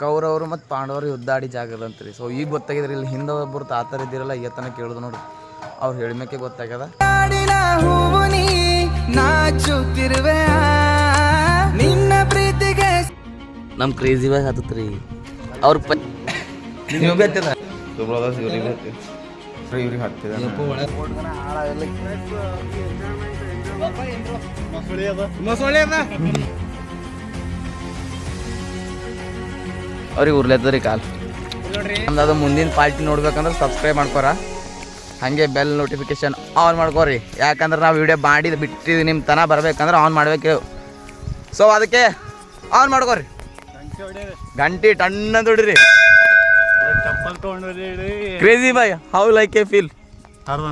ಕೌರವರು ಮತ್ತು ಪಾಂಡವರು ಯುದ್ಧ ಆಡಿ ಜಾಗದಂತ್ರಿ. ಸೊ ಈಗ ಗೊತ್ತಾಗಿದ್ರಿ, ಇಲ್ಲಿ ಹಿಂದೆ ಒಬ್ಬರು ತಾತರ ಇದ್ದಿರಲ್ಲ, ಈತನ ಕೇಳಿದ್ರು ನೋಡಿ, ಅವ್ರು ಹೇಳಿಮೇಕೆ ಗೊತ್ತಾಗ್ಯದ. ನಮ್ಮ ಕ್ರೇಜಿ ಬಾಯ್ ಹತ್ತತ್ರಿ ಅವ್ರ ಇವ್ರಿಗೆ ಹತ್ತಿದ ಇವ್ರಿಗೆ ಹತ್ತಿದ ಅವ್ರಿಗೆ ಉರ್ಲೆತ್ತದ್ರಿ ಕಾಲ್. ನಮ್ದು ಅದು ಮುಂದಿನ ಪಾರ್ಟಿ ನೋಡ್ಬೇಕಂದ್ರೆ ಸಬ್ಸ್ಕ್ರೈಬ್ ಮಾಡ್ಕೊರ, ಹಾಗೆ ಬೆಲ್ ನೋಟಿಫಿಕೇಶನ್ ಆನ್ ಮಾಡ್ಕೋರಿ. ಯಾಕಂದ್ರೆ ನಾವು ವಿಡಿಯೋ ಮಾಡಿ ಬಿಟ್ಟಿದ್ದೀವಿ, ನಿಮ್ಮ ತನ ಬರ್ಬೇಕಂದ್ರೆ ಆನ್ ಮಾಡ್ಬೇಕು. ಸೊ ಅದಕ್ಕೆ ಆನ್ ಮಾಡ್ಕೋರಿ, ಗಂಟಿ ಟಣ್ಣ ದುಡ್ರಿ. Crazy boy, how like a feel? ಅರ್ಧ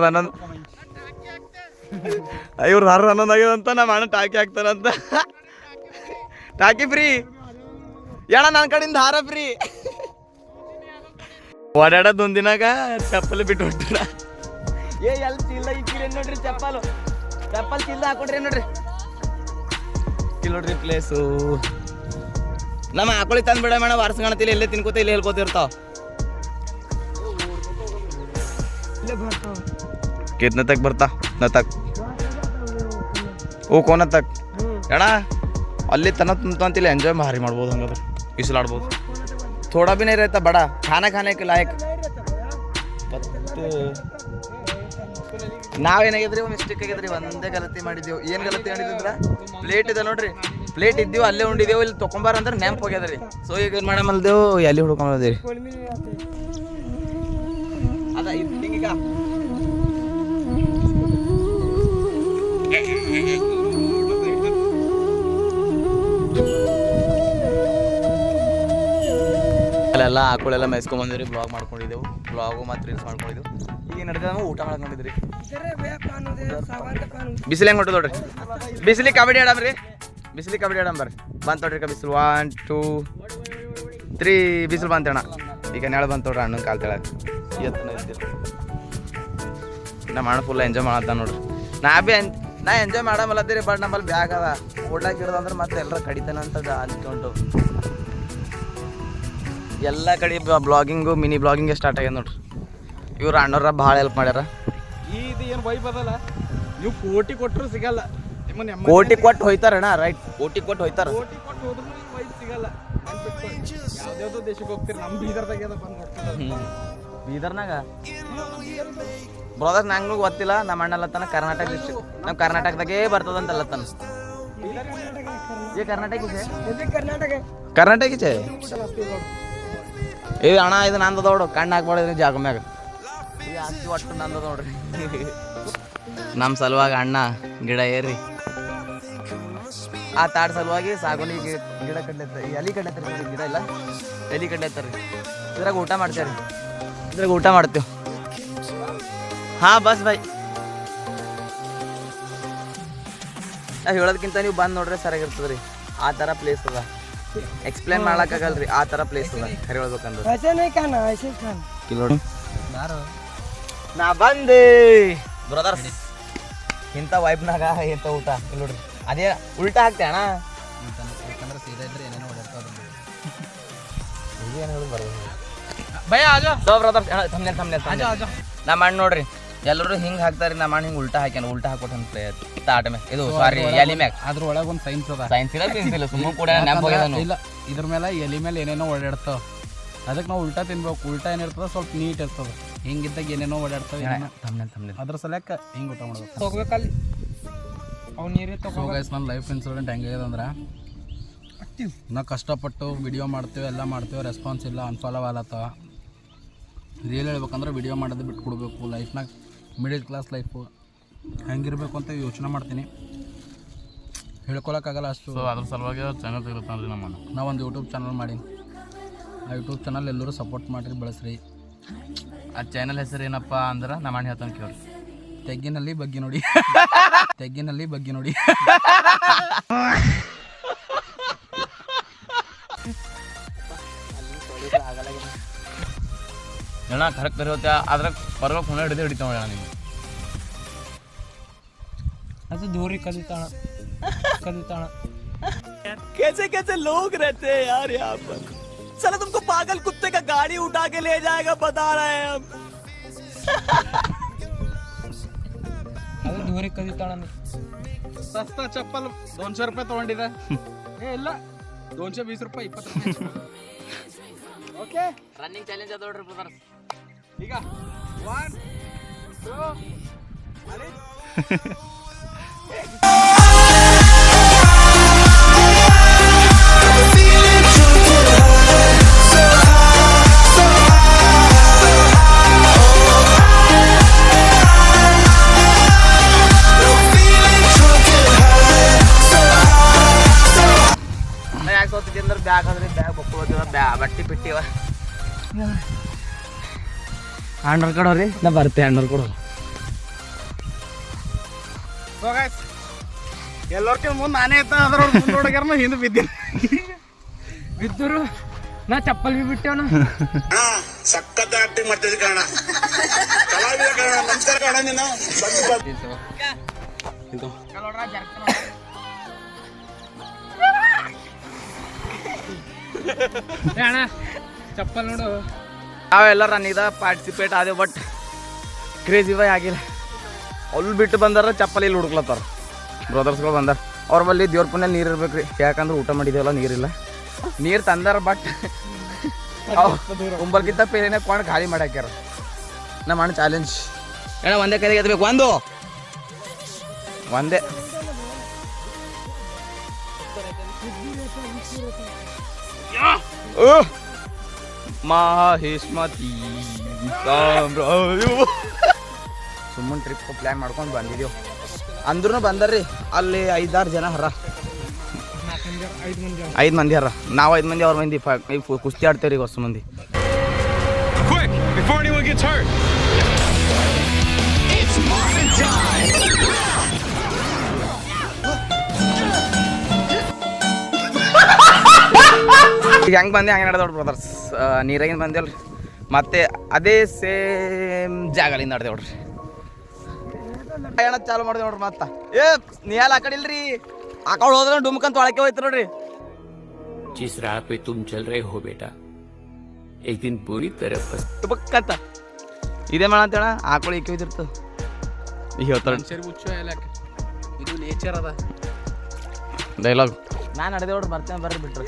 ಹನ್ನೊಂದು ಇವ್ರು ಹರ್ 11 ಆಗ್ಯದಂತ ನಮ್ಮ ಅಣ್ಣ ಟಾಕಿ ಹಾಕ್ತಾರಂತ. ಟಾಕಿ ಫ್ರೀ ಏಣ, ನನ್ನ ಕಡೆಯಿಂದ ಹಾರ ಫ್ರೀ. ಓಡಾಡೋದು ಒಂದಿನಾಗ ಚಪ್ಪಲಿ ಬಿಟ್ಟು ಹೊಟ್ಟಿರ. ಎಲ್ಲಿ ಚೀಲ ಇಕ್ಕಿರಿ ನೋಡ್ರಿ, ಚಪ್ಪಲ್ ಚೀಲ ಹಾಕೊಡ್ರಿ ನೋಡ್ರಿ. ಇಲ್ಲಿ ನೋಡ್ರಿ ಪ್ಲೇಸು. ನಮ್ಮ ಹಾಕೊಳ್ಳಿ ತಂದು ಬಿಡ ಮೇಡಮ್, ವಾರಸ್ ಕಾಣತಿಲ್ಲ, ಇಲ್ಲೇ ತಿನ್ಕೋತ ಇಲ್ಲೇ ಹೇಳ್ಕೋತಿರ್ತಾವ. कितने तक ಬರ್ತಾ ನ ತಕ್ ಓ ಕೋನ ತಕ್ ಅಣ್ಣ ಅಲ್ಲಿ ತನಕ ತುಂತಂತಿಲ್ಲ ಎಂಜಾಯ್ ಭಾರಿ ಮಾಡ್ಬೋದು, ಹಂಗಾದ್ರೆ ಇಸಲಾಡ್ಬೋದು. ಥೋಡಾ ಭೀ नहीं रहता बड़ा खाना खाने के लायक. ನಾವೇನಾಗಿದ್ರಿ ಮಿಸ್ಟೇಕ್ ಆಗಿದ್ರಿ, ಒಂದೇ ಗಲತಿ ಮಾಡಿದೆವು. ಏನು ಗಲತಿ ಮಾಡಿದ್ರ, ಪ್ಲೇಟ್ ಇದೆ ನೋಡ್ರಿ, ಪ್ಲೇಟ್ ಇದ್ದೀವಿ ಅಲ್ಲೇ ಉಂಡಿದ್ದೇವು, ಇಲ್ಲಿ ತೊಗೊಂಬಾರ ಅಂದ್ರೆ ನೆನಪು ಹೋಗ್ಯದ್ರಿ. ಸೊ ಈಗ ಏನು ಮಾಡಮಲ್ದೇವು, ಎಲ್ಲಿ ಹುಡ್ಕೊಂಬಂದಿರಿ ಅದ ಹಿಂಗೀಗ ಅಲ್ಲೆಲ್ಲ ಆಕಳೆಲ್ಲ ಮೇಯ್ಸ್ಕೊಂಬಂದಿರಿ, ಬ್ಲಾಗ್ ಮಾಡ್ಕೊಂಡಿದ್ದೆವು, ಬ್ಲಾಗು ಮತ್ತು ರೀಲ್ಸ್ ಮಾಡ್ಕೊಂಡಿದ್ದೆವು. ಈಗ ನಡೆದ ಊಟ ಮಾಡ್ಕೊಂಡಿದ್ರಿ. ಬಿಸಿಲು ಹೆಂಗೆ ಹೊಟ್ಟದ ನೋಡ್ರಿ, ಬಿಸಿಲಿಗೆ ಕಬಡ್ಡಿ ಆಡಮ್ರಿ, ಬಿಸಿಲಿಗೆ ಕಬಡ್ಡಿ ಆಡಂಬರ್ರಿ. ಬಂತು ನೋಡ್ರಿ ಬಿಸಿಲು, 1 2 3 ಬಿಸಿಲು ಬಂತಣ್ಣ. ಈಗ ನೆಳ ಬಂತು ನೋಡ್ರಿ, ಅಣ್ಣನ ಕಾಲು ತೆಳಗೆ ಎತ್ತನ ಇದ್ದೀರಿ. ನಮ್ಮ ಅಣ್ಣ ಫುಲ್ ಎಂಜಾಯ್ ಮಾಡತ್ತ ನೋಡ್ರಿ. ನಾ ಎಂಜಾಯ್ ಮಾಡಮಲ್ಲತ್ತೀರಿ, ಬಟ್ ನಮ್ಮಲ್ಲಿ ಬ್ಯಾಗ್ ಅದ ಓಡ್ಲಾಕ್ ಇರೋದಂದ್ರೆ ಮತ್ತೆ ಎಲ್ಲರ ಕಡಿತಾನ ಅಂತ ಅನ್ಕೊಂಡು ಎಲ್ಲ ಕಡೆ ಬ್ಲಾಗಿಂಗು ಮಿನಿ ಬ್ಲಾಗಿಂಗ್ ಸ್ಟಾರ್ಟ್ ಆಗ್ಯದ ನೋಡ್ರಿ. ಇವ್ರು ಅಣ್ಣವ್ರ ಭಾಳ ಹೆಲ್ಪ್ ಮಾಡ್ಯಾರ. ಇದು ಏನು ವೈಬ್ ಅದಲ್ಲ, ನೀವು ಕೋಟಿ ಕೊಟ್ಟರು ಸಿಗಲ್ಲ. ಕೋಟಿ ಕೊಟ್ಟು ಹೋಯ್ತಾರಣ್ಣ, ರೈಟ್, ಕೋಟಿ ಕೊಟ್ಟು ಹೋಯ್ತಾರ. ಕೋಟಿ ಕೊಟ್ಟು ಹೋದ್ರೂ ವೈಬ್ ಸಿಗಲ್ಲ. ಯಾವ್ದಾವ್ದೋ ದೇಶಕ್ಕೆ ಹೋಗ್ತೀರಿ, ನಮ್ಮ ಬೀದರ್ದಾಗ ಬಂದು ನೋಡ್ತೀವಿ. ಬೀದರ್ನಾಗ ಬ್ರದರ್ ನಂಗೂ ಗೊತ್ತಿಲ್ಲ. ನಮ್ಮ ಅಣ್ಣಲ್ಲತ್ತಾನ ಕರ್ನಾಟಕ ಡಿಸ್ಟ್ರಿಕ್ಟ್, ನಮ್ಮ ಕರ್ನಾಟಕದಾಗೇ ಬರ್ತದಂತಲ್ಲತ್ತಾನ. ये कर्नाटक कर्नाटक ಏ ಅಣ್ಣ ಇದು ನಂದು ದೊಡ್ಡ ಕಣ್ಣು ಹಾಕ್ಬಾರ್ದ್ರಿ ಜಾಗ ಮ್ಯಾಗ, ಜಾಸ್ತಿ ಒಟ್ಟು ನಂದು ನೋಡ್ರಿ. ನಮ್ಮ ಸಲುವಾಗಿ ಅಣ್ಣ ಗಿಡ ಏರಿ ಆ ತಾಡ್ ಸಲುವಾಗಿ ಸಾಗುನಿ ಗಿಡ ಕಡ್ಲತ್ತ, ಎಲಿ ಕಡ್ಲತ್ತಾರ, ಗಿಡ ಇಲ್ಲ ಎಲಿ ಕಡ್ಲತ್ತಾರ. ಇದ್ರಾಗ ಊಟ ಮಾಡ್ತೇವ್ರಿ, ಇದ್ರಾಗ ಊಟ ಮಾಡ್ತೇವೆ. ಹಾಂ ಬಸ್ ಬಾಯ್, ನಾವು ಹೇಳೋದಕ್ಕಿಂತ ನೀವು ಬಂದು ನೋಡ್ರಿ ಸರಿಯಾಗಿರ್ತದೆ ರೀ. ಆ ಥರ ಪ್ಲೇಸ್ ಅದ, ಎಕ್ಸ್ಪ್ಲೇನ್ ಮಾಡ್ಲಕ್ಕಾಗಲ್ರಿ, ಆ ಥರ ಪ್ಲೇಸ್ ಅದ ಖರೆ ಹೇಳ್ಬೇಕಂದ್ರೆ. ನಾ ಬಂದೆ ಬ್ರದರ್ಸ್, ಇಂಥ ವೈಬ್ನಾಗ ಇಂಥ ಊಟ ಇಲ್ಲಿ ನೋಡ್ರಿ. ಅದೇ ಉಲ್ಟಾ ಹಾಕ್ತೆ ಅಣ್ಣ, ಯಾಕಂದ್ರೆ ಸೀದಾ ಇದ್ರೆ ಏನೇನೋ ಓಡಾಡ್ತಾವ ಏನು ಹೇಳಿ ಬರ್ಬೋದು ಭಯ. ಸೊ ಬ್ರದರ್ಸ್ ನಮ್ಮ ಅಣ್ಣ ನೋಡ್ರಿ ಎಲ್ಲರೂ ಹಿಂಗೆ ಹಾಕ್ತಾರೆ, ನಮ್ಮ ಅಣ್ಣ ಹಿಂಗೆ ಉಲ್ಟಾ ಹಾಕ್ಯಾನ, ಉಲ್ಟಾ ಹಾಕೋಟನ್ ಪ್ಲೇ ತಾಟ ಮ್ಯಾಗ, ಇದು ಸಾರಿ ಎಲಿ ಮ್ಯಾಗ. ಅದ್ರ ಒಳಗೆ ಒಂದು ಸೈನ್ಸ್ ಅದ, ಸೈನ್ಸ್ ಇಲ್ಲ ಸುಮ್ಮನೆ ಕೂಡ ನೆನಪು ಇಲ್ಲ. ಇದ್ರ ಮೇಲೆ ಎಲಿ ಮೇಲೆ ಏನೇನೋ ಓಡಾಡ್ತಾವ, ಅದಕ್ಕೆ ನಾವು ಉಲ್ಟಾ ತಿನ್ಬೇಕು. ಉಲ್ಟಾ ಏನಿರ್ತದ ಸ್ವಲ್ಪ ನೀಟ್ ಇರ್ತದ, ಹಿಂಗಿದ್ದಾಗ ಏನೇನೋ ಓಡಾಡ್ತಾವೆ. ಅದ್ರ ಸಲಕ್ಕ ಹಿಂಗೆ ಊಟ ಮಾಡ್ಬೇಕು. ಹೋಗ್ಬೇಕಲ್ಲಿ ಅವು ನೀರೇ ತಗೋ. ಗೈಸ್ ನನ್ನ ಲೈಫ್ ಇನ್ಸೂರೆನ್ಸ್ ಹೆಂಗಾಗಿದೆ ಅಂದ್ರೆ, ನಾವು ಕಷ್ಟಪಟ್ಟು ವಿಡಿಯೋ ಮಾಡ್ತೇವೆ, ಎಲ್ಲ ಮಾಡ್ತೇವೆ, ರೆಸ್ಪಾನ್ಸ್ ಇಲ್ಲ, ಅನ್ಫಾಲೋ ಆಲತ್ತವ. ರಿಯಲ್ ಹೇಳ್ಬೇಕಂದ್ರೆ ವಿಡಿಯೋ ಮಾಡೋದು ಬಿಟ್ಟು ಕೊಡಬೇಕು. ಲೈಫ್ನಾಗ ಮಿಡಲ್ ಕ್ಲಾಸ್ ಲೈಫು ಹೆಂಗಿರ್ಬೇಕು ಅಂತ ಯೋಚನೆ ಮಾಡ್ತೀನಿ, ಹೇಳ್ಕೊಳಕ್ಕಾಗಲ್ಲ ಅಷ್ಟು. ಸೊ ಅದ್ರ ಸಲುವಾಗಿ ಚಾನಲ್ ಇರುತ್ತಂದ್ರೆ ನಾವು ಒಂದು ಯೂಟ್ಯೂಬ್ ಚಾನಲ್ ಮಾಡೀನಿ. ಆ ಯೂಟ್ಯೂಬ್ ಚಾನಲ್ ಎಲ್ಲರೂ ಸಪೋರ್ಟ್ ಮಾಡಿರಿ, ಬೆಳೆಸ್ರಿ. ಆ ಚಾನಲ್ ಹೆಸರು ಏನಪ್ಪ ಅಂದ್ರೆ ನಮ್ಮ ಅಣ್ಣ ಹೇಳ್ತಾನೆ ಕೇಳಿ, ತೆಗ್ಗಿನಲ್ಲಿ ಬಗ್ಗೆ ನೋಡಿ, ತೆಗ್ಗಿನಲ್ಲಿ ಬಗ್ಗೆ ನೋಡಿ. ಅಣ್ಣ ಕರೆಕ್ಟ್ ಕರಿ ಹೋಗ್ತಾ ಅದ್ರಾಗ ಪರ್ವಾಗಿ ಹುಣ ಹಿಡಿದು ಹಿಡಿತಾವ ಅಣ್ಣ ನೀವು. ಅದು ದೂರಿ ಕಲಿತಾಣ कैसे कैसे लोग रहते हैं यार यहाँ पर साला तुमको पागल कुत्ते का गाड़ी उठा के ले जाएगा बता रहे हैं हम ಅದು ದೂರಿ ಕಲಿತಾಣ ಸಸ್ತಾ ಚಪ್ಪಲ್ 200 ರೂಪಾಯಿ ತಗೊಂಡಿದೆ ಏ ಇಲ್ಲ 220 ರೂಪಾಯಿ 20 ರೂಪಾಯಿ ಓಕೆ ರನ್ನಿಂಗ್ ಚಾಲೆಂಜ್ ಅದ ನೋಡ್ರಿ ಬ್ರದರ್ಸ್ ಈಗ 1 2 ಅರೆ ಯಾಕೆ ಸೋತಿದ್ದೆ ಅಂದ್ರೆ ಬ್ಯಾಗ್ ಅಂದ್ರೆ ಬ್ಯಾಗ್ ಬಕ್ಕೋದಿವ ಬಟ್ಟಿ ಪಿಟ್ಟಿವ ಹಣ್ಣರ್ ಕೊಡೋರಿ ನಾ ಬರ್ತೆ ಹಣ್ಣರ್ ಕೊಡೋ ಸೊ ಗೈಸ್ ಎಲ್ಲರ್ಕಿಂತ ಮುಂದೆ ನಾನೇ ಇತ್ತ ಅದ್ರ ಮುಂದೆ ಹುಡುಗರ್ನ ಹಿಂದೆ ಬಿದ್ದರು ನಾ ಚಪ್ಪಲ್ ಬಿ ಬಿಟ್ಟವನು ಸಖತ್ ಆಕ್ಟಿಂಗ್ ಮಾಡ್ತಿದ್ದೆ ಕಾರಣ ಕಲಾವಿದ ಕಾರಣ ನಮಸ್ಕಾರ ಕಾರಣ ನೀನು ಅಣ್ಣ ಚಪ್ಪಲ್ ನೋಡು ನಾವೆಲ್ಲ ರನ್ನಿಂಗ್ ಪಾರ್ಟಿಸಿಪೇಟ್ ಆದೇವು ಬಟ್ ಕ್ರೇಜಿ ಬೈ ಆಗಿಲ್ಲ ಅಲ್ಲಿ ಬಿಟ್ಟು ಬಂದಾರ ಚಪ್ಪಲಿ ಇಲ್ಲಿ ಹುಡುಕ್ಲತ್ತಾರ ಬ್ರದರ್ಸ್ಗಳು ಬಂದಾರ ಅವ್ರ ಬಲ್ಲಿ ದೇವ್ರ ಪುಣ್ಯ ನೀರು ಇರ್ಬೇಕು ರೀ ಯಾಕಂದ್ರೆ ಊಟ ಮಾಡಿದೇವಲ್ಲ ನೀರಿಲ್ಲ ನೀರು ತಂದಾರ ಬಟ್ ಕುಂಬಲ್ಗಿಂತ ಪೇರಿನ ಕೊಂಡು ಖಾಲಿ ಮಾಡಾಕ್ಯಾರ ನಮ್ಮ ಅಣ್ಣ ಚಾಲೆಂಜ್ ಏನ ಒಂದೇ ಕೈಗೆ ಎತ್ತಬೇಕು ಒಂದೇ ಮಹೇಶ್ಮತಿ ಸುಮ್ಮನೆ ಟ್ರಿಪ್ ಪ್ಲ್ಯಾನ್ ಮಾಡ್ಕೊಂಡು ಬಂದಿದ್ದೀವಿ ಅಂದ್ರೂ ಬಂದಾರ್ರಿ ಅಲ್ಲಿ 5-6 ಜನ ಹರ 5 ಮಂದಿ ಹರ ನಾವು 5 ಮಂದಿ ಅವ್ರ ಮಂದಿ ಕುಸ್ತಿ ಆಡ್ತೇವ್ರಿ ಹೊಸ ಮಂದಿ ಈಗ ಹೆಂಗೆ ಬಂದೆ ಹಂಗೆ ನಡೆದವ್ರಿ ಬ್ರದರ್ಸ್ ನೀರಾಗಿನ ಬಂದೇವ್ರಿ ಮತ್ತೆ ಅದೇ ಸೇಮ್ ಜಾಗಲಿಂದ ನಡೆದೇವ್ರಿ ಏನ ಚಾಲು ಮಾಡಿದೆ ನೋಡ್ರಿ ಮತ್ತ ಏ ನೀಲ್ ಆ ಕಡೆ ಇಲ್ರಿ ಆ ಕಡೆ ಹೋದ್ರೆ ಡುಮ್ಕಂತ ಒಳಕ್ಕೆ ಹೋಯ್ತು ನೋಡ್ರಿ जिस राह पे तुम चल रहे हो बेटा एक दिन पूरी तरह ಡುಬಕ್ಕಂತ ಇದೇ ಮಾಡಂತೇಳ ಆಕಳು ಏಕೆ ಹೋಯ್ತಿರ್ತದ ಈಗ ಹೇಳ್ತಾರ ಸರಿ ಹುಚ್ಚು ಹೇಳಕ್ಕೆ ಇದು ನೇಚರ್ ಅದ ಡೈಲಾಗ್ ನಾನು ನಡೆದೆ ನೋಡ್ರಿ ಬರ್ತೇನೆ ಬರ್ರಿ ಬಿಟ್ರಿ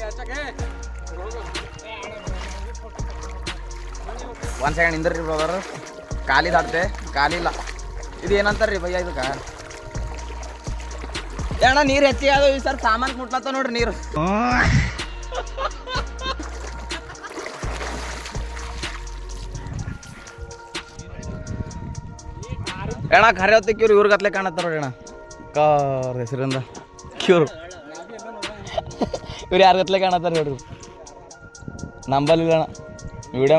ಒಂದು ಸೆಕೆಂಡ್ ನಿಂದ್ರಿ ಬ್ರದರ್ ಖಾಲಿ ದಾಡ್ತೆ ಖಾಲಿ ಇಲ್ಲ ಇದು ಏನಂತಾರ್ರಿ ಭಯ್ಯ ಇದಕ್ಕೆ ಅಣ್ಣ ನೀರು ಹೆಚ್ಚಿಗೆ ಅದು ಈ ಸರ್ ಸಾಮಾನು ಮುಟ್ಲತ್ತ ನೋಡ್ರಿ ನೀರು ಅಣ್ಣ ಖರೆ ಹೊತ್ತಿಗೆ ಇವ್ರು ಇವ್ರಿಗತ್ಲೆ ಕಾಣತ್ತಾರ ನೋಡಿ ಅಣ್ಣ ಕಾರ್ ಹೆಸರಿಂದ ಕ್ಯೂರು ಇವ್ರು ಯಾರಿಗತ್ಲೆ ಕಾಣತ್ತಾರ ಹೇಳ್ರಿ ನಂಬಲ್ಲಿಲ್ಲ ಅಣ್ಣ ವಿಡಿಯೋ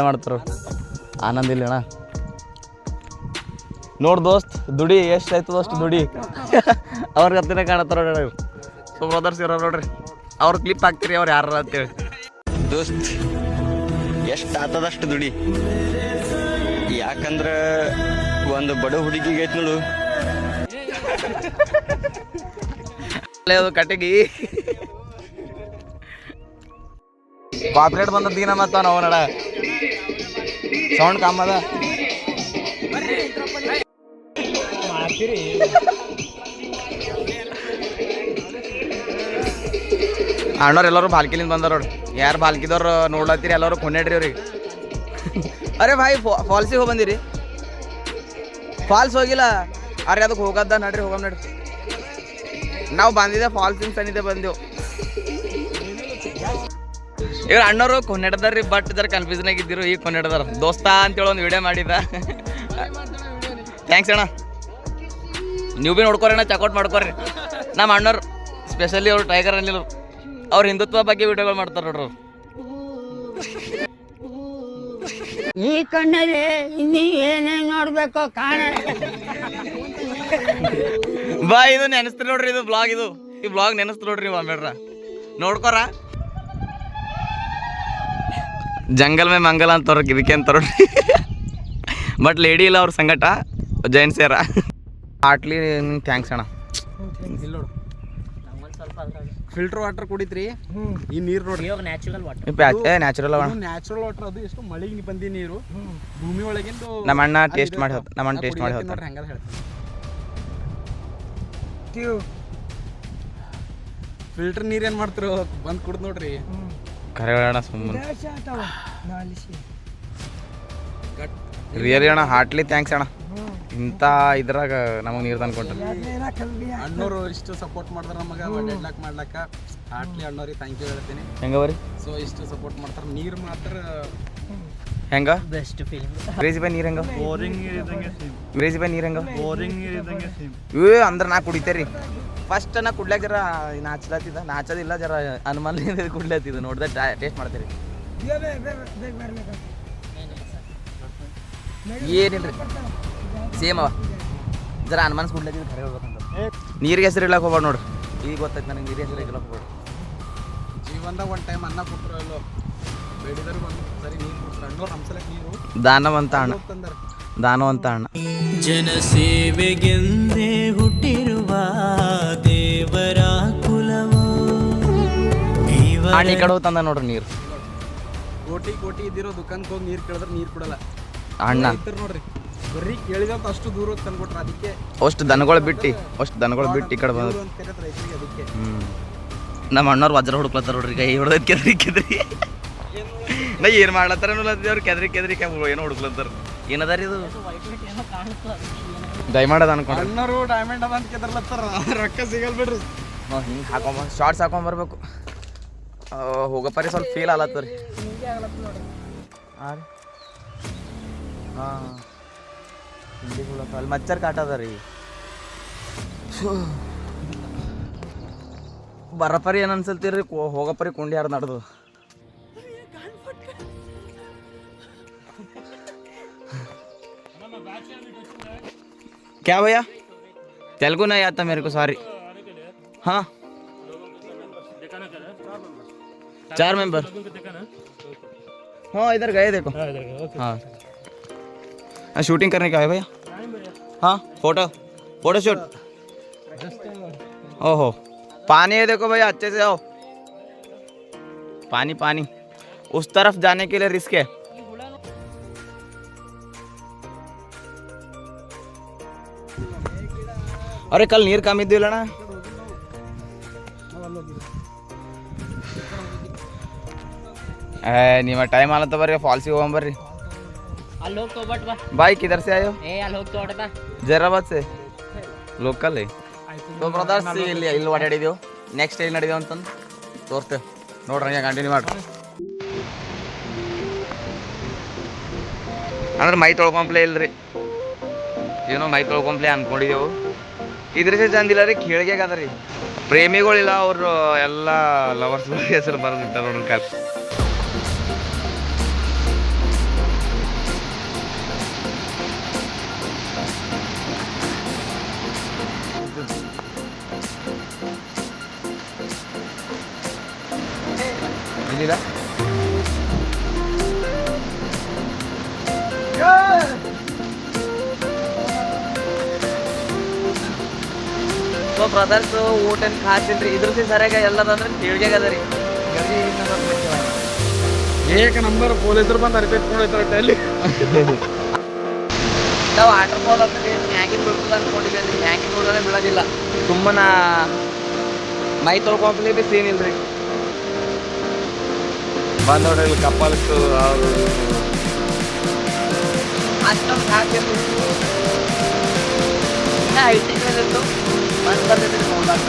ಮಾಡ್ತಾರ ಆನಂದ ಇಲ್ಲ ಅಣ್ಣ ನೋಡ್ ದೋಸ್ತ್ ದುಡಿ ಎಷ್ಟು ಆಯ್ತದ ಅಷ್ಟು ದುಡಿ ಅವ್ರ ಗತ್ತಿನ ಕಾಣತ್ತಾರ ನೋಡ್ರಿ ಸೊ ಬ್ರದರ್ಸ್ ಇರೋ ನೋಡ್ರಿ ಅವ್ರ ಕ್ಲಿಪ್ ಹಾಕ್ತೀರಿ ಅವ್ರು ಯಾರ ಅಂತೇಳಿ ದೋಸ್ತ್ ಎಷ್ಟು ಆತದಷ್ಟು ದುಡಿ ಯಾಕಂದ್ರೆ ಒಂದು ಬಡ ಹುಡುಗಿಗೆ ಐತ್ ನೋಡು ಅದು ಕಟ್ಟಿಗೆ ಕಾಪ್ರೇಟ್ ಬಂದದ್ದೀನ ಮತ್ತ ನಾವು ನಡ ಸೌಂಡ್ ಕಮ್ಮ ಅದ ಅಣ್ಣವ್ರು ಎಲ್ಲರೂ ಬಾಲ್ಕಿಲಿಂದ ಬಂದಾರ ನೋಡ್ರಿ ಯಾರು ಬಾಲ್ಕಿದವ್ರು ನೋಡ್ಲತ್ತೀರಿ ಎಲ್ಲರೂ ಕೊಂಡೇಡ್ರಿ ಅವ್ರಿಗೆ ಅರೆ ಭಾಯ್ ಫಾಲ್ಸಿಗೆ ಹೋಗಿ ಬಂದಿರಿ ಫಾಲ್ಸ್ ಹೋಗಿಲ್ಲ ಅರೆ ಅದಕ್ಕೆ ಹೋಗದ್ದ ನಡ್ರಿ ಹೋಗಮ್ ನಡ್ರಿ ನಾವು ಬಂದಿದ್ದೆ ಫಾಲ್ಸಿನ ಸನಿದೆ ಬಂದೆವು ಇವ್ರು ಅಣ್ಣವರು ಕೊಂಡಾಡ್ದಾರ್ರಿ ಬಟ್ ಜರ ಕನ್ಫ್ಯೂಷನ್ ಆಗಿದ್ದಿರು ಈಗ ಕೊಂಡಾಡ್ದಾರ ದೋಸ್ತ ಅಂತೇಳಿ ಒಂದು ವಿಡಿಯೋ ಮಾಡಿದ ಥ್ಯಾಂಕ್ಸ್ ಅಣ್ಣ ನೀವು ಭೀ ನೋಡ್ಕೊರಿ ಅಣ್ಣ ಚೆಕ್ಔಟ್ ಮಾಡ್ಕೊರಿ ನಮ್ಮ ಅಣ್ಣವ್ರು ಸ್ಪೆಷಲಿ ಅವ್ರು ಟೈಗರ್ ಅನ್ನಿಲ್ಲ ಅವ್ರು ಹಿಂದುತ್ವ ಬಗ್ಗೆ ವಿಡಿಯೋಗಳು ಮಾಡ್ತಾರೆ ನೋಡ್ರಿ ಅವ್ರು ಈ ಕಣ್ಣಲ್ಲಿ ಇನ್ನೂ ಏನೇನು ನೋಡ್ಬೇಕೋ ಕಾಣ ಬಾ ಇದು ನೆನೆಸ್ತೀರಿ ನೋಡ್ರಿ ಇದು ಬ್ಲಾಗ್ ಈ ಬ್ಲಾಗ್ ನೆನೆಸ್ತು ನೋಡ್ರಿ ನೀವು ಆಮೇಡ್ರ ನೋಡ್ಕೊರ ಜಂಗಲ್ ಮೇ ಮಂಗಲ ಅಂತವ್ರ ಇದಕ್ಕೆ ಅಂತಾರ ಬಟ್ ಲೇಡಿ ಇಲ್ಲ ಅವ್ರ ಸಂಗಟ ಜೈನ್ ಸೇರ ಆಟ್ಲಿ ಥ್ಯಾಂಕ್ಸ್ ಅಣ್ಣ. ಇಲ್ಲಿ ನೋಡು ಫಿಲ್ಟರ್ ವಾಟರ್ ಕುಡಿತ್ರಿ ಈ ನೀರು ನೋಡ್ರಿ ನ್ಯಾಚುರಲ್ ಅವ ನ್ಯಾಚುರಲ್ ವಾಟರ್. ಅದು ಎಷ್ಟು ಮಳೆಗೆ ಬಂದಿ ನೀರು ಭೂಮಿ ಒಳಗಿಂದು. ನಮ್ಮ ಅಣ್ಣ ಟೇಸ್ಟ್ ಮಾಡಿ ಟೇಸ್ಟ್ ಮಾಡಿ ನೋಡ್ರಿ ಹೆಂಗದ ಹೇಳ್ತೀನಿ. ಫಿಲ್ಟರ್ ನೀರು ಏನು ಮಾಡ್ತಿರೋ ಬಂದು ಕುಡ್ದು ನೋಡ್ರಿ. ಖರೆ ಅಣ್ಣ ಸುಮ್ಮನೆ ರಿಯಲಿ ಅಣ್ಣ ಹಾರ್ಟ್ಲಿ ಥ್ಯಾಂಕ್ಸ್ ಅಣ್ಣ. ಇಂಥ ಇದ್ರಾಗ ನಮಗೆ ನೀರು ತಂದ್ಕೊಂಡ್ರಿ. ಅಣ್ಣೋರು ಇಷ್ಟು ಸಪೋರ್ಟ್ ಮಾಡಿದ್ರೆ ನಮಗೆ ಒಡ್ಲಾಕ್ ಮಾಡ್ಲಾಕ ಹಾರ್ಟ್ಲಿ ಅಣ್ಣವ್ರಿಗೆ ಥ್ಯಾಂಕ್ ಯು ಹೇಳ್ತೀನಿ. ಹೆಂಗವ್ರಿ ಸೊ ಇಷ್ಟು ಸಪೋರ್ಟ್ ಮಾಡ್ತಾರೆ. ನೀರು ಮಾತ್ರ ಹೆಂಗ ಬೆಸ್ಟ್ ಫೀಲಿಂಗ್. ಕ್ರೇಜಿ ಬೈ ನೀರು ಹೆಂಗ ಕ್ರೇಜಿ ಬೈ ನೀರು ಹೆಂಗ ಇವು ಅಂದ್ರೆ ನಾ ಕುಡಿತೇರಿ. ಫಸ್ಟ್ ನಾ ಕುಡ್ಲಾಕ ಜರ ನಾಚದಿಲ್ಲ ಜರ ಅನುಮಾನ ಕುಡ್ಲತ್ತಿದ್ದು ನೋಡ್ದೆ ಟೇಸ್ಟ್ ಮಾಡ್ತೀರಿ. ಏನಿಲ್ರಿ ಸೇಮ್ ಅವ ಜರ ಅನುಮಾನ ಕುಡ್ಲತ್ತಿದ್ದು ಖರೆ ಹೇಳ್ಬೇಕಂತ. ನೀರಿಗೆ ಹೆಸರು ಇಲ್ಲಕ್ಕೆ ಹೋಗ್ಬೇಡ ನೋಡ್ರಿ. ಈಗ ಗೊತ್ತೈತೆ ನನಗೆ ನೀರಿಗೆ ಹೆಸರು ಇಲ್ಲಕ್ಕೆ ಹೋಗ್ಬೇಡ. ಜೀವನದಾಗ ಒಂದು ಟೈಮ್ ಅನ್ನ ಕೊಟ್ಟರು ಅಲ್ಲೋ ಬೇಡಿದರು ಒಂದು ಸರಿ ನೀರು ಕೊಡ್ತಾರೆ. ಅಣ್ಣವ್ರು ಹಂಸಲಕ್ಕೆ ನೀರು ದಾನವಂತ ಅಣ್ಣ, ದಾನವಂತ ಅಣ್ಣ. ಜನಸೇವೆಗೆಂದೇ ಹುಟ್ಟಿರುವ ದೇವರ ಕುಲವೋ ಅಣ್ಣ ಈ ಕಡೆ ಹೋಗ್ತಂದ ನೋಡ್ರಿ ನೀರು. ಕೋಟಿ ಇದ್ದಿರೋ ದುಕಾನ್ಗೆ ಹೋಗಿ ನೀರು ಕೇಳಿದ್ರೆ ನೀರು ಕೊಡಲ್ಲ ಅಣ್ಣ. ನೋಡ್ರಿ ಬರೀ ಕೇಳಿದಂತ ಅಷ್ಟು ದೂರ ಹೋಗಿ ತಂದ್ಕೊಟ್ರೆ ಅದಕ್ಕೆ ಅಷ್ಟು ದನಗಳು ಬಿಟ್ಟು ಈ ಕಡೆ ಬಂದ. ಅದಕ್ಕೆ ನಮ್ಮ ಅಣ್ಣವ್ರು ವಜ್ರ ಹುಡುಕ್ಲತ್ತಾರ ನೋಡ್ರಿ. ಕೈ ಹೊಡೆದ್ ಕೆದ್ರಿ ನಾ ಏನು ಮಾಡ್ಲತ್ತಾರ ಅವ್ರು ಕೆದ್ರಿ ಏನೋ ಹುಡುಕ್ಲತ್ತಾರ. ಏನದಾರ ಇದು ಡೈಮಂಡ್ ಅನ್ಕೊಂಡು ಅಣ್ಣರು ಡೈಮಂಡ್ ಅದ ಅಂತ ಕೆದರ್ಲತ್ತಾರ. ರೊಕ್ಕ ಸಿಗಲ್ ಬಿಡ್ರಿ. ಹಿಂಗೆ ಶಾರ್ಟ್ಸ್ ಹಾಕೊಂಬರ್ಬೇಕು. ಹೋಗಪ್ಪರಿ ಸ್ವಲ್ಪ ಫೀಲ್ ಆಲತ್ತರಿ. ಹಾಂ ಅಲ್ಲಿ ಮಚ್ಚರ್ ಕಾಟದ ರೀ. ಬರಪರಿ ಏನು ಅನ್ಸಲ್ತೀರಿ ಹೋಗಪ್ಪರಿ ಕುಂಡಿ ಯಾರು ನಡೆದು. क्या भैया तेलुगु नहीं आता मेरे को सॉरी. हाँ 4 मेंबर. हाँ इधर गए देखो. हाँ शूटिंग करने का है भैया. हाँ फोटो शूट. ओहो पानी है देखो भैया अच्छे से आओ. पानी उस तरफ जाने के लिए रिस्क है. अरे कल ನೀರು ಕಮ್ಮಿ ಇದ್ದಿಲ್ಲಣ್ಣ. ನಿಮ್ಮ ಟೈಮ್ ಆಲತ್ತ ಬರ್ರಿ ಫಾಲ್ಸಿಗೆ ಹೋಗ್ಬರ್ರಿ. बाइक किधर से आयो? जैराबाद से लोकल है. तो ಬ್ರದರ್ಸ್ ಇಲ್ಲಿ ಓಡಾಡಿದೆವು. ನೆಕ್ಸ್ಟ್ ಎಲ್ಲಿ ನಡೆದೇವು ಅಂತಂದು ತೋರಿಸ್ತೇವೆ ನೋಡ್ರಿ. ಹಂಗೆ ಕಂಟಿನ್ಯೂ ಮಾಡ್ರಿ. ಅಂದ್ರೆ ಮೈ ತೊಳ್ಕೊಂಪ್ಲೇ ಇಲ್ರಿ. ಏನೋ ಮೈ ತೊಳ್ಕೊಂಪ್ಲೇ ಅಂದ್ಕೊಂಡಿದ್ದೆವು. ಇದ್ರಸೆ ಚಂದಿಲ್ಲ ರೀ. ಕೇಳಿಗೆ ಅದ ರೀ ಪ್ರೇಮಿಗಳಿಲ್ಲ. ಅವರು ಎಲ್ಲ ಲವರ್ಸ್ ಹೆಸರು ಬರೆದಿಟ್ಟಾರ ನೋಡ್ರಿ ಕಾಲ್. ಇಲ್ಲಿಲ್ಲ ಸೊ ಬ್ರದರ್ಸ್ ಊಟ ಏನು ಖಾಸಿಲ್ರಿ. ಇದ್ರ ಸರಿಯಾಗ ಎಲ್ಲದಂದ್ರೆ ಕೇಳಿಗೆ ಅದ ರೀ. ಏಕ ನಂಬರ್ ಪೊಲೀಸರು ಬಂದು ಅರ್ಪೇಟ್ ಕೊಡೋಯ್ತಾರೆ ಅಲ್ಲಿ. ನಾವು ವಾಟರ್ ಫಾಲ್ ಆಗ್ತದೆ ಹ್ಯಾಂಗಿಂಗ್ ಬೀಳ್ತದೆ ಅಂದ್ಕೊಂಡಿದ್ದೀವಿ. ಹ್ಯಾಂಗಿಂಗ್ ನೋಡೋದೇ ಬೀಳೋದಿಲ್ಲ. ಸುಮ್ಮನ ಮೈ ತೊಳ್ಕೊಂಪ್ಲಿ ಬಿ ಸೀನ್ ಇಲ್ರಿ. ಬಂದ್ ನೋಡ್ರಿ ಇಲ್ಲಿ ಕಪ್ಪಲ್ಸು ಅವರು ಅಷ್ಟೊಂದು ಹಾಕಿದ್ರು. ಇನ್ನು ಐಟಿಂಗ್ ಮೇಲಿತ್ತು ಬಂದು ಬರ್ತಿದ್ರಿ ನೋಡ್ಲಾಕ.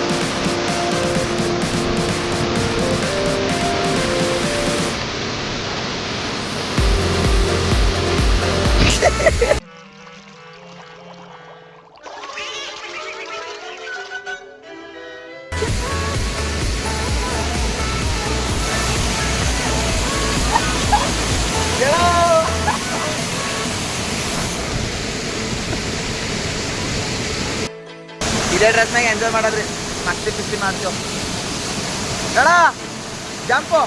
ಇದೇ ಡ್ರೆಸ್ನಾಗ ಎಂಜಾಯ್ ಮಾಡೋದ್ರಿ. ಮಸ್ತಿ ಪಿಸ್ತಿ ಮಾಡ್ತೇವೆ. ಹೇಳ ಜಂಪು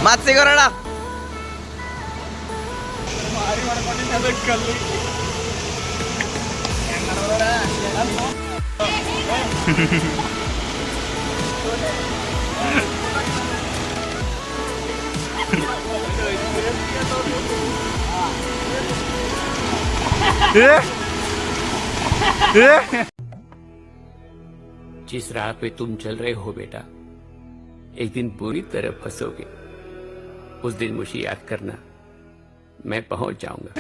ಮತ್ತೆ ಸಿಗೋಣ. जिस राह पे तुम चल रहे हो बेटा, एक दिन पूरी तरह फंसोगे. उस दिन मुझे याद करना, मैं पहुंच जाऊंगा.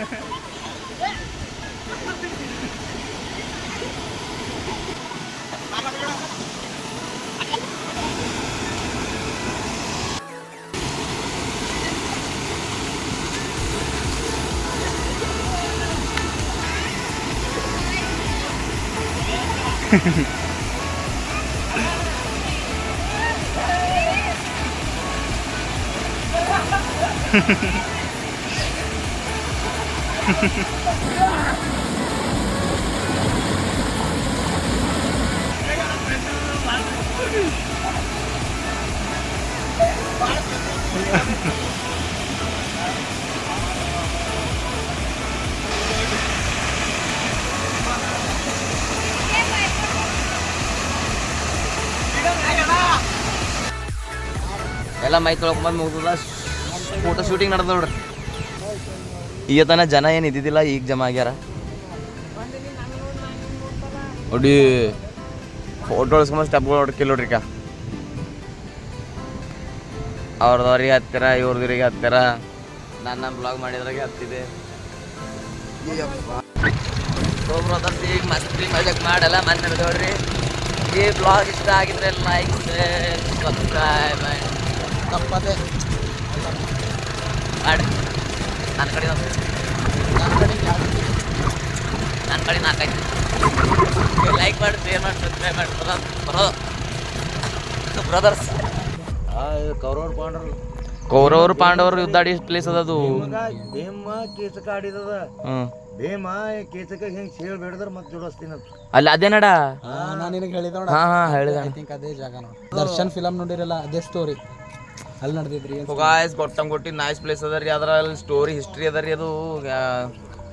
ಎಲ್ಲ ಮೈ ತೊಳ್ಕೊಂಬಂದು ಮುಗ್ದದ. ಫೋಟೋ ಶೂಟಿಂಗ್ ನಡೆದ ನೋಡ್ರಿ. ಈಗ ತನ ಜನ ಏನು ಇದ್ದಿದ್ದಿಲ್ಲ, ಈಗ ಜಮಾ ಆಗ್ಯಾರ ನೋಡಿ. ಫೋಟೋ ಹೊಡ್ಸ್ಕೊಂಬ ಸ್ಟೆಪ್ಗಳು ಹೊಡ್ಕಿಲ್ಲ ನೋಡ್ರಿ. ಅವ್ರದವ್ರಿಗೆ ಹತ್ತಿರ, ಇವ್ರದ್ರಿಗೆ ಹತ್ತಿರ. ನನ್ನ ಬ್ಲಾಗ್ ಮಾಡಿದ್ರಾಗೆ ಹತ್ತಿದೆ. ಈಗ ಮಸ್ತಿ ಮಜಾಕ್ ಮಾಡಲ್ಲ ಮನೆ ನೋಡ್ರಿ. ಈ ಬ್ಲಾಗ್ ಇಷ್ಟ ಆಗಿದ್ರೆ ಲೈಕ್, ಶೇರ್, ಸಬ್ಸ್ಕ್ರೈಬ್ ತಪ್ಪದೆ ಮಾಡಿ. ನನ್ನ ಕಡೆ ನಾಲ್ಕೈದು ಲೈಕ್ ಮಾಡಿ, ಶೇರ್ ಮಾಡಿ, ಸಬ್ಸ್ಕ್ರೈಬ್ ಮಾಡಿ. ಬ್ರದರ್ಸ್ ಕೌರವರು ಪಾಂಡವರು ಯುದ್ಧಾಡಿ ಪ್ಲೇಸ್ ಅದದು. ಅಲ್ಲಿ ಅದೇ ನಡ ನಾನು ನಿನಗೆ ಹೇಳಿದ ನೋಡ. ಹಾ ಹಾ ಹೇಳಿದ. ಐ ಥಿಂಕ್ ಅದೇ ಜಾಗ ನೋಡಿ. ದರ್ಶನ್ ಫಿಲಮ್ ನೋಡಿರಲ್ಲ, ಅದೇ ಸ್ಟೋರಿ ಅಲ್ಲಿ ನಡೆದಿದ್ರಿ. ಗಾಯ್ಸ್ ಗೊಟ್ಟಿ ನೈಸ್ ಪ್ಲೇಸ್ ಅದ ರೀ. ಅದ್ರಲ್ಲಿ ಸ್ಟೋರಿ ಹಿಸ್ಟ್ರಿ ಅದ ರೀ. ಅದು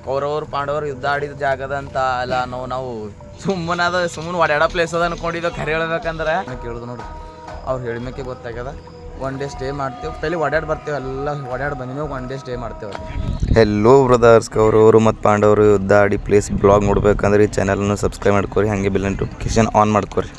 ಕೌರವರು ಪಾಂಡವರು ಯುದ್ಧ ಆಡಿದ ಜಾಗದ ಅಂತ ಅಲ್ಲ. ನಾವು ಸುಮ್ಮನೆ ಒಡ್ಯಾಡೋ ಪ್ಲೇಸ್ ಅದ ಅನ್ಕೊಂಡಿದ್ದು. ಖರೆ ಹೇಳ್ಬೇಕಂದ್ರೆ ಕೇಳಿದ್ ನೋಡ್ರಿ, ಅವ್ರು ಹೇಳಿಮೇಕೆ ಗೊತ್ತಾಗ್ಯದ. ಒನ್ ಡೇ ಸ್ಟೇ ಮಾಡ್ತೇವೆ. ಪೆಹಲೆ ಒಡ್ಯಾಡ್ ಬರ್ತೇವೆ, ಎಲ್ಲ ಒಡ್ಯಾಡ್ ಬಂದಿಮೇಲೆ ಒನ್ ಡೇ ಸ್ಟೇ ಮಾಡ್ತೇವೆ. ಹೆಲೋ ಬ್ರದರ್ಸ್, ಕೌರವರು ಮತ್ತು ಪಾಂಡವರು ಯುದ್ಧ ಆಡಿ ಪ್ಲೇಸ್ ಬ್ಲಾಗ್ ನೋಡ್ಬೇಕಂದ್ರೆ ಈ ಚಾನಲನ್ನು ಸಬ್ಸ್ಕ್ರೈಬ್ ಮಾಡ್ಕೊರಿ. ಹಾಗೆ ಬೆಲ್ ನೋಟಿಫಿಕೇಶನ್ ಆನ್ ಮಾಡ್ಕೊರಿ.